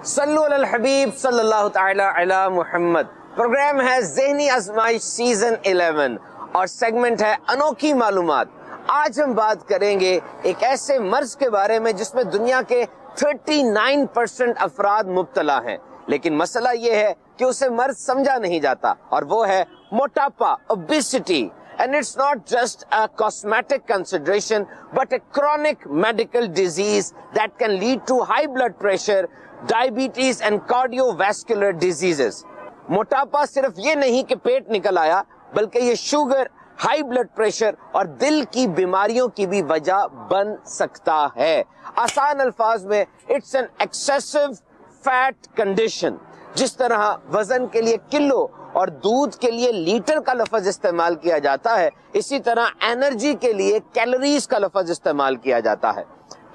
صلو علی الحبیب صلی اللہ تعالی علی محمد۔ پروگرام ہے ذہنی آزمائش سیزن 11 اور سیگمنٹ ہے انوکھی معلومات۔ آج ہم بات کریں گے ایک ایسے مرض کے بارے میں جس میں دنیا کے 39% افراد مبتلا ہیں، لیکن مسئلہ یہ ہے کہ اسے مرض سمجھا نہیں جاتا، اور وہ ہے موٹاپا، obesity. And it's not just a cosmetic consideration, but a chronic medical disease that can lead to high blood pressure, diabetes and cardiovascular diseases. موٹاپا صرف یہ نہیں کہ پیٹ نکل آیا، بلکہ یہ شوگر، ہائی بلڈ پریشر اور دل کی بیماریوں کی بھی وجہ بن سکتا ہے۔ آسان الفاظ میں it's an excessive fat condition. جس طرح وزن کے لیے کلو اور دودھ کے لیے لیٹر کا لفظ استعمال کیا جاتا ہے، اسی طرح انرجی کے لیے کیلوریز کا لفظ استعمال کیا جاتا ہے۔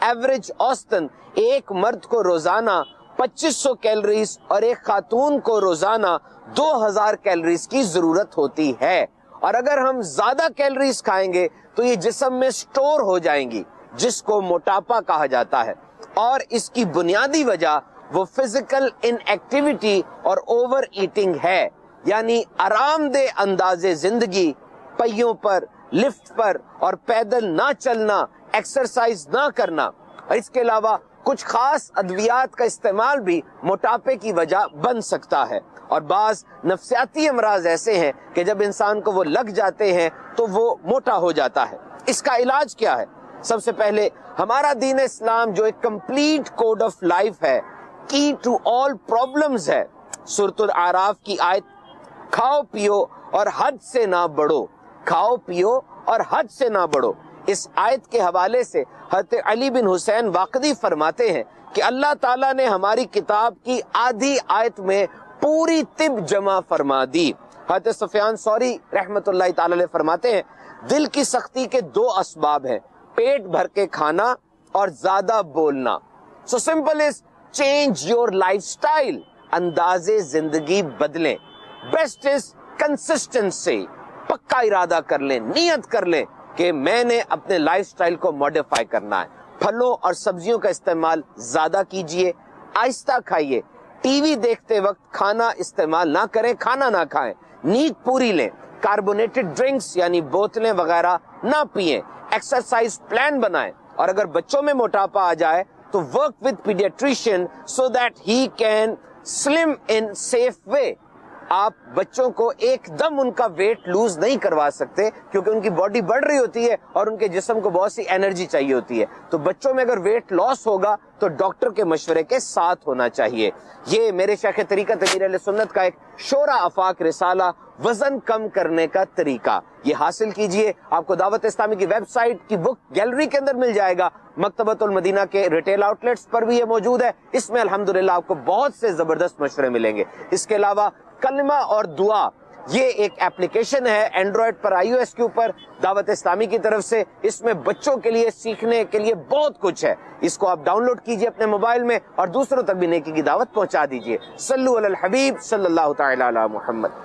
ایوریج اوسطن ایک مرد کو روزانہ 2500 کیلوریز اور ایک خاتون کو روزانہ 2000 کیلوریز کی ضرورت ہوتی ہے، اور اگر ہم زیادہ کیلوریز کھائیں گے تو یہ جسم میں سٹور ہو جائیں گی، جس کو موٹاپا کہا جاتا ہے۔ اور اس کی بنیادی وجہ وہ فزیکل ان ایکٹیویٹی اور اوور ایٹنگ ہے، یعنی آرام دہ انداز زندگی، پہیوں پر، لفٹ پر اور پیدل نہ چلنا، ایکسرسائز نہ کرنا، اور اس کے علاوہ کچھ خاص ادویات کا استعمال بھی موٹاپے کی وجہ بن سکتا ہے۔ اور بعض نفسیاتی امراض ایسے ہیں کہ جب انسان کو وہ لگ جاتے ہیں تو وہ موٹا ہو جاتا ہے۔ اس کا علاج کیا ہے؟ سب سے پہلے ہمارا دین اسلام جو ایک کمپلیٹ کوڈ آف لائف ہے، کی ٹو آل پرابلمز ہے۔ سورۃ الاعراف کی آیت کھاؤ پیو اور حد سے نہ بڑھو، کھاؤ پیو اور حد سے نہ بڑھو، اس آیت کے حوالے سے حضرت علی بن حسین واقدی فرماتے ہیں کہ اللہ تعالیٰ نے ہماری کتاب کی آدھی آیت میں پوری طب جمع فرما دی۔ حضرت سفیان ثوری رحمت اللہ تعالی علیہ فرماتے ہیں دل کی سختی کے دو اسباب ہیں، پیٹ بھر کے کھانا اور زیادہ بولنا۔ So simple is change your life style, انداز زندگی بدلیں۔ بیسٹ از کنسسٹنسی، پکا ارادہ کر لیں، نیت کر لیں کہ میں نے اپنے لائف سٹائل کو موڈیفائی کرنا ہے۔ پھلوں اور سبزیوں کا استعمال زیادہ کیجئے، آہستہ کھائیے، ٹی وی دیکھتے وقت کھانا استعمال نہ کریں، کھانا نہ کھائیں، نیند پوری لیں، کاربونیٹڈ ڈرنکس یعنی بوتلیں وغیرہ نہ پئیں، ایکسرسائز پلان بنائیں، اور اگر بچوں میں موٹاپا آ جائے تو work with paediatrician so that he can slim in safe وے۔ آپ بچوں کو ایک دم ان کا ویٹ لوز نہیں کروا سکتے، کیونکہ ان کی باڈی بڑھ رہی ہوتی ہے اور ان کے جسم کو بہت سی انرجی چاہیے ہوتی ہے۔ تو بچوں میں اگر ویٹ لاس ہوگا تو ڈاکٹر کے مشورے کے ساتھ ہونا چاہیے۔ یہ میرے شیخ طریقت امیر اہل سنت کا ایک شورا آفاق رسالہ وزن کم کرنے کا طریقہ، یہ حاصل کیجئے۔ آپ کو دعوت اسلامی کی ویب سائٹ کی بک گیلری کے اندر مل جائے گا، مکتبۃ المدینہ کے ریٹیل آؤٹ لیٹس پر بھی یہ موجود ہے۔ اس میں الحمدللہ آپ کو بہت سے زبردست مشورے ملیں گے۔ اس کے علاوہ کلمہ اور دعا، یہ ایک ایپلیکیشن ہے اینڈرائڈ پر، آئی او ایس کے اوپر، دعوت اسلامی کی طرف سے۔ اس میں بچوں کے لیے سیکھنے کے لیے بہت کچھ ہے، اس کو آپ ڈاؤن لوڈ کیجئے اپنے موبائل میں اور دوسروں تک بھی نیکی کی دعوت پہنچا دیجئے۔ صلو علی الحبیب صلی اللہ تعالی علی محمد۔